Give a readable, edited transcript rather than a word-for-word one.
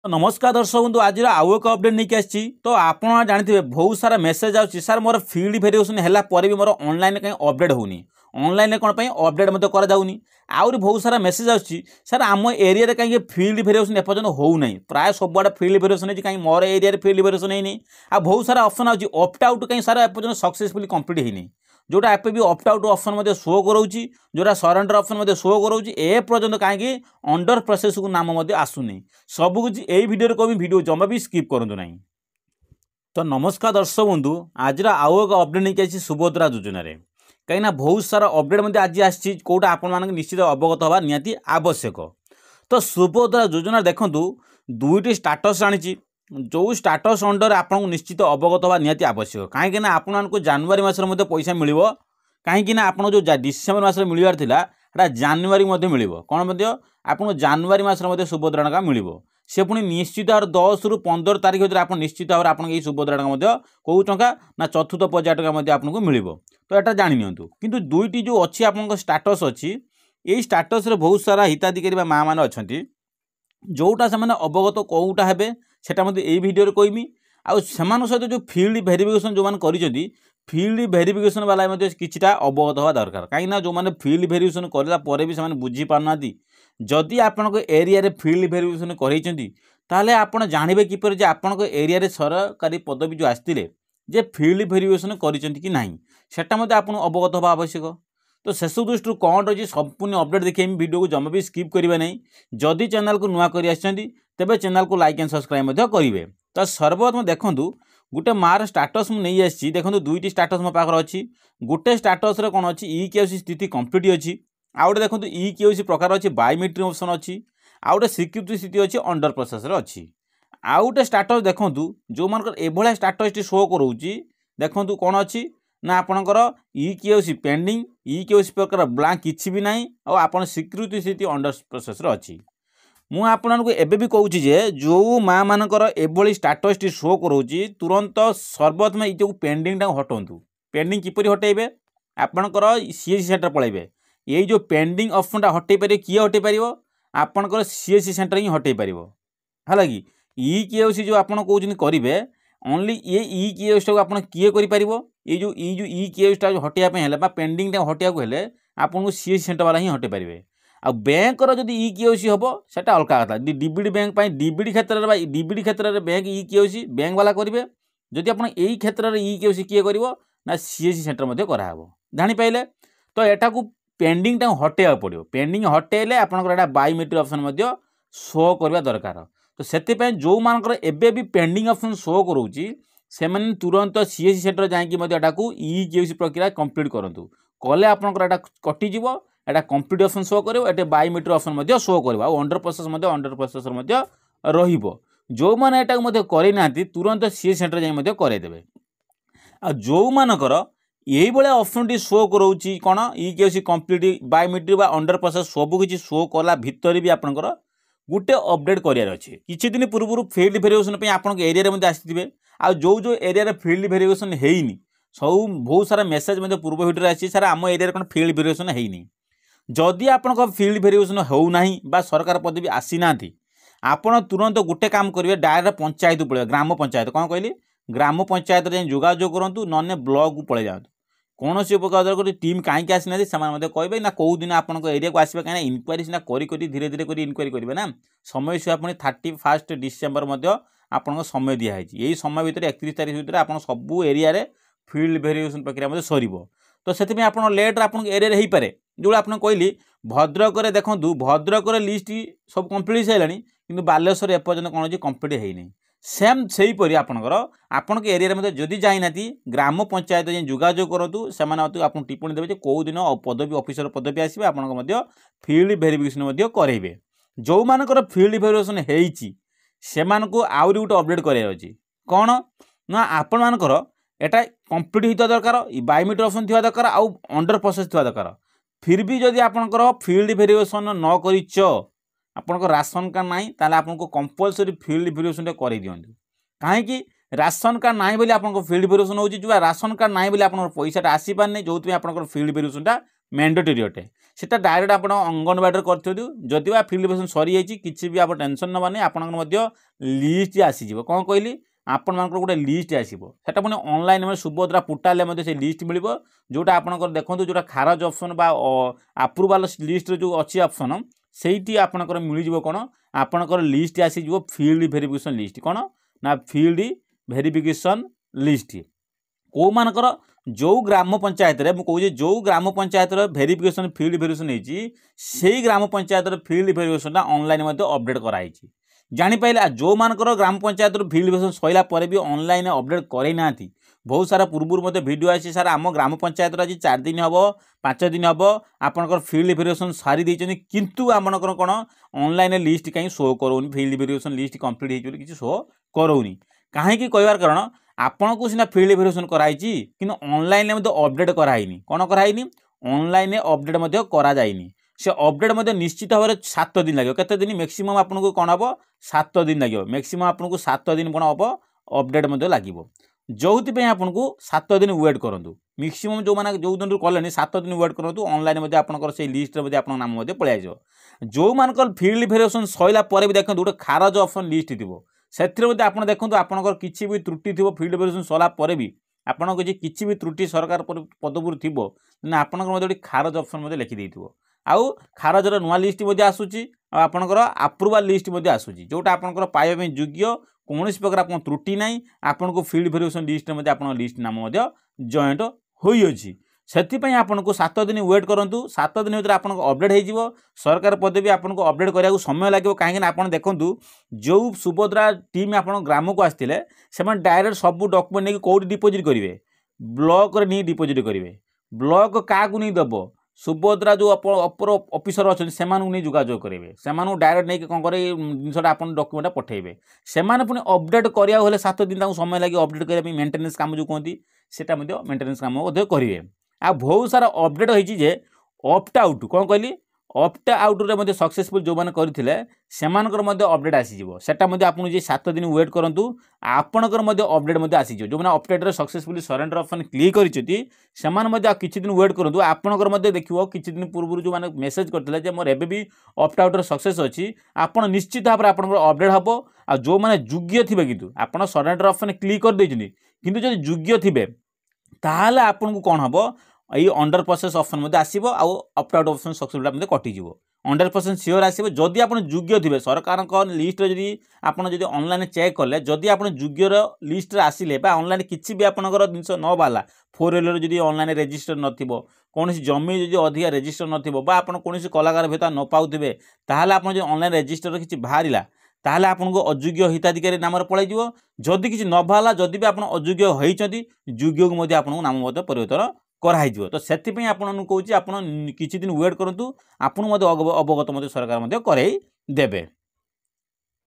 नमस्कार दर्शक बंधु आज आउ एक अपडेट नहीं आसी तो आप जानते बहुत सारा मेसेज आसी सार मोर फील्ड भेरिएसन है भी मोर ऑनलाइन कहीं अपडेट होनी ऑनलाइन कौन अपडेट मत कराऊनी आउरी बहुत सारा मेसेज आसी सार आम एरिया कहीं फील्ड भेरिएसन एपर्यंत होना प्राय सबुआड़े फील्ड भेरिएसन कहीं मोर एरिया फील्ड भेरिएसन होनी आ बहुत सारा ऑप्शन आउट ऑप्ट आउट कहीं सारा एपर्यंत सक्सेसफुली कंप्लीट होनी जोटा एप भी ऑप्ट आउट ऑप्शन शो करोची जोटा सरेंडर ऑप्शन शो करोची ए पर्यंत कहीं अंडर प्रोसेस को नाम आसुनी सब कुछ यही वीडियो को वीडियो जमा भी स्किप करूँ ना। तो नमस्कार दर्शक बंधु आज आउ एक अपडेट नहीं आसी सुभद्रा योजना कहीं बहुत सारा अपडेट आज आसी कौटा आपण निश्चित अवगत हवा निहाती आवश्यक। तो सुभद्रा योजना देखूँ दुईटी स्टाटस आनी जो स्टाटस अंडर आपको निश्चित अवगत हवा निहाती आवश्यक कहीं आपको जनवरी मसर पैसा मिल कहीं आप जो डिसेम्बर मसर मिलवार था जानुरी मिल कौन आपको जानुरी मसर सुभद्रा टका मिल से पुणी निश्चित भाव 10 ରୁ 15 तारीख भर आप निश्चित भाव आपको सुभद्रा टका कौ टका ना चतुर्थ पर्याय टका आपको मिल तो यहाँ जानी किंतु दुईटी जो अच्छी आप स्टाटस अच्छी यही स्टाटस बहुत सारा हिताधिकारी माँ मैंने अच्छा जोटा से अवगत कौटा हे सेटा यही वीडियो कहमी आउ सहित जो फील्ड भेरिफिकेशन जो मैंने कर फील्ड भेरिफिकेशन वाला किछिटा अवगत हवा दरकार कहीं जो मैंने फील्ड भेरिफिकेशन कराला भी से बुझी पारना जदि आपण एरिया रे फील्ड भेरिफिकेशन करें आप जानवे किपर आपण एरिया सरकारी पदवी जो आसते जे फील्ड भेरिफिकेशन कि नहीं सेटा आपको अवगत हवा आवश्यक। तो शेष दृष्टि कौन रही संपूर्ण अपडेट देखिए वीडियो को जमा भी स्किप करेंगे नहीं जदि चैनल को नुआ कर तेज चैनल को लाइक एंड सब्सक्राइब करेंगे। तो सर्वप्रथम देखूँ गोटे मार स्टाटस मुझे आसी देखो दुईटी स्टाटस मो पाखर अच्छी गोटे स्टाटस कौन अच्छी ई-केवाईसी स्थिति कंप्लीट अच्छी आउ गोटे देखो ई-केवाईसी प्रकार अच्छी बायोमेट्रिक ऑप्शन अच्छी आउ गोटे सिक्यूरिटी स्थिति अच्छी अंडर प्रोसेस अच्छी आउ गोटे स्टाटस देखो जो मान एभलिया स्टाटस शो करोची देखो कौन अच्छी ना आपणकर ई-केवाईसी पेंडिंग ई-केवाईसी प्रकार ब्लांक किसी भी ना आप सिक्यूरिटी स्थिति अंडर प्रोसेस अच्छी मुझे आपको एबे भी कहूँ जो माँ मानकर एभली स्टाटस टी शो करोची तुरंत सर्वप्रथम ये जो पेंडिंग हटातु पेंडिंग किपरि हटेबे आपणकर सीएससी सेंटर पलैबे यही जो पेंडिंग ऑप्शन हटै पारे किए हटै पार आपणकर सीएससी सेंटर ही हटै पार है कि ई-केवाईसी जो आप करेंगे ओनली ये ई-केवाईसी को आप किए कर जो ई-केवाईसी हटाइबा पेंडिंग हटाइबा हेले आपको सीएससी सेंटर वाला ही हटै पारे आ बैंकर जब ई-केवाईसी हम सेटा अलग कथा डीबीडी बैंक डीबीडी क्षेत्र में डीबीडी क्षेत्र में बैंक ई-केवाईसी बैंक वाला करेंगे जदि आप क्षेत्र में ई-केवाईसी किए कर ना सीएससी सेंटर कराव जापारे तो यहाँ को पेंडिंग हटाइबा पड़ो पेंडिंग हटेले आपंकर बायोमेट्रिक ऑप्शन शो करवा दरकार। तो से जो मानकर एबे भी पेंडिंग ऑप्शन शो करोची से तुरंत सीएससी सेंटर जाकि को ई-केवाईसी प्रक्रिया कंप्लीट करूँ कले आपंकर कटिज एटा कंप्लीट ऑप्शन शो करिवो एटे बायोमेट्रिक ऑप्शन शो करिवो अंडर प्रोसेस रहिबो जो माने एटा करै नांती तुरंत सीएससी सेंटर जाई करैदेबे आ जो मानकर यही भाया ऑप्शन टी शो करोची कौन ई-केवाईसी कंप्लीट बायोमेट्रिक बा अंडर प्रोसेस सब किसी शो कला भितर भी आपनकर गोटे अपडेट करार अच्छे किछि दिन पूर्व फील्ड भेरिफिकेशन आप एरिया आसते आ जो एरिया फील्ड भेरिफिकेशन होनी सब बहुत सारा मेसेज पूर्व वीडियो आसी सारा आम एरिया कौन फील्ड भेरिफिकेशन होनी जदि आप फील्ड भेरिफिकेशन होना बा सरकार पदवी आसी ना आपड़ तुरंत गोटे काम करेंगे डायरेक्ट पंचायत पड़े ग्राम पंचायत कौन कहली ग्राम पंचायत जोगाजोग करूँ ना ब्लॉक को पड़े जातु कौन सी प्रकार टीम कहीं आसी ना कहे ना कौ दिन आप एरिया को आसपे कहीं इनक्वारी सीना धीरे धीरे कर इनक्वारी करेंगे ना समय सीमा पुणी 31 डिसेम्बर आप समय दिखाई यही समय भितर 31 तारीख भितर आप सब एरिया फील्ड भेरिफिकेशन प्रक्रिया सर तो से आप लेट्रे आप एरिया हो पाए जो आप कहली भद्रक देखूँ भद्रक लिस्ट सब कम्प्लीट सारे कि बालेश्वर एपर्यंत कौन अच्छी कम्प्लीट होनी सेम से हीपरी आपण एरिया जदि जाइना ग्राम पंचायत जोगाजोग करूँ से आप टिप्पणी देवे कौ दिन पदवी ऑफिसर पदवी आसवे आप फील्ड भेरिफिकेशन करेंगे जो मानकर फील्ड भेरिफिकेशन होती से आहरी गोटे अपडेट करार अच्छी कौन ना आपण मानकर एटा कंप्लीट होता दरकार बायोमेट्रिक ऑप्शन थी दरकार आउ अंडर प्रोसेस थी दरकार फिर भी जदि आपंकर फील्ड भेरिफिकेशन न करिच आपंकर राशन कार्ड ना ताले आपको कंपलसरी फील्ड भेरिफिकेशन कर दिंतु कहीं राशन कार्ड ना बोली आप फील्ड भेरिफिकेशन हो राशन कार्ड ना बोली आप पैसा आसी पारनी जो आप फील्ड भेरिफिकेशन मैंडेटरी अटे सेटा डायरेक्ट आप अंगनवाड़ी कर जदि बा फील्ड इन्फेक्शन सरी जाइए किसी भी आप टेंशन नबानी आपंकर लिस्ट आसीज कौन कहली आपण मानकर गोटे लिस्ट आसो सेटा पुणी ऑनलाइन में सुभद्रा पोर्टाल से लिस्ट मिल जोटा आपंकर देखो जो खारज ऑप्शन बा अप्रूवाल लिस्ट जो अच्छी ऑप्शन से आपंकर मिल कौन आपंकर लिस्ट आसीज फील्ड वेरिफिकेशन लिस्ट कौन ना फील्ड वेरिफिकेशन लिस्ट कौ मानकर जो ग्राम पंचायत रे मुझे जो ग्राम पंचायत वेरिफिकेशन फील्ड वेरिफिकेशन होती से ग्राम panchayat field verification online update कराई जापारे जो मानकर ग्राम पंचायत फील्ड वेरिफिकेशन सैला पर भी ऑनलाइन अपडेट करना बहुत सारा पूर्व वीडियो आसी सारा आम ग्राम पंचायत आज 4 दिन हम 5 दिन हम आपंकर फील्ड वेरिफिकेशन सारी देते किंतु आपंकर कौन ऑनलाइन लिस्ट कहीं शो करोनी फील्ड वेरिफिकेशन लिस्ट कंप्लीट हो किसी शो करोनी कहीं कहबार कारण आपन को सीना फील्ड वेरिफिकेशन कराई कि ऑनलाइन अपडेट कराइनी कौन कराइनी ऑनलाइन अपडेट करा जाइनी से अपडेट निश्चित भाव में 7 दिन लगे केते दिन मैक्सिमम आपको कौन हम 7 दिन लगे मैक्सिमम आपको 7 दिन कौन हम अपडेट लगे जो आपको 7 दिन वेट करूँ मैक्सिमम जो मैंने जो दिन कले 7 दिन वेट करूँ ऑनलाइन आपंकर से लिस्ट आप नाम पलि जो मानक फील्ड वेरिफिकेशन सैला पर भी देखो गोटे खारज ऑप्शन लिस्ट थी से आप देखो आपंकर किसी भी त्रुटि थी फील्ड वेरिफिकेशन सरला पर भी आपन किसी भी त्रुटि सरकार पदपुर थी आपंकर खारज ऑप्शन लिखिदे आउ खारजर नुआ लिस्ट आसूची आपंकर अप्रूवाल लिस्ट आसूची जोटा आपंकर पाइबा योग्य कौन प्रकार आप त्रुटि ना आपन को फील्ड वेरिफिकेशन लिस्ट में आप लिस्ट नाम जॉइंट होइछि से आपन को 7 दिन वेट करूँ 7 दिन भर आप अपडेट हो सरकार पदे भी आपको अपडेट कराया समय लगे कहीं आप देखूँ जो सुभद्रा टीम आप ग्राम को आसते से डायरेक्ट सब डॉक्यूमेंट नहीं कौट डिपोजिट करेंगे ब्लॉक नहीं डिपोजिट करेंगे ब्लॉक क्या नहीं दब सुभद्रा जो अपर ऑफिसर अच्छा से नहीं जोगाजोग करेंगे से डायरेक्ट नहीं कौन करे जिनसा आप डॉक्यूमेंट पठेबे से पुणी अपडेट करा 7 दिन समय लगे अपडेट करने मेंटेनेंस काम जो कहती से मेंटेनेंस काम करेंगे आ बहुत सारा अपडेट होती जे ऑप्ट आउट कौन कहली ऑप्ट आउट रे सक्सेसफुल जो मैंने करते अपडेट आसीजो सेटा आपको 7 दिन वेट करूँ आपणकर अपडेट आसीज जो मैंने update successfully surrender option click कर किसी दिन वेट करूँ आपणकर देखो किसी दिन पूर्व जो मैंने मेसेज करते मोर एबे भी ऑप्ट आउट सक्सेस अच्छी आप निश्चित भाव में आपंकर अपडेट हम आ जो मैंने योग्य थे कि आप सरेंडर ऑप्शन क्लिक कर देते किंतु जो योग्य थे ताहले आपन को कौन हम ये अंडर प्रोसेस ऑप्शन आसो ऑप्ट आउट ऑप्शन सक्सेसफुल कटिज 100% सियोर आसो जदि आप योग्य थे सरकार लिस्ट जदि आप ऑनलाइन चेक कले जदि आप योग्यर लिस्ट आसिले ऑनलाइन किसी भी आपंकर जिन न बाला 4Wheeler जदि ऑनलाइन रजिस्टर नथिबो कौन जमी जदि अधिका रजिस्टर नथिबो बा आपण कौन कलाकार भत्ता न पाउथिबे ताहले आपण जो ऑनलाइन रजिस्टर किसी बाहरिला ताहले आपनको अयोग्य हिताधिकारी नाम पलि जदि किसी न बाहला जदि भी आप अयोग्य होती योग्य को आपको नाम परिवर्तन कराई तो से आपको कौच आप किसी दिन वेट करूँ आपको अवगत सरकार कराई देबे।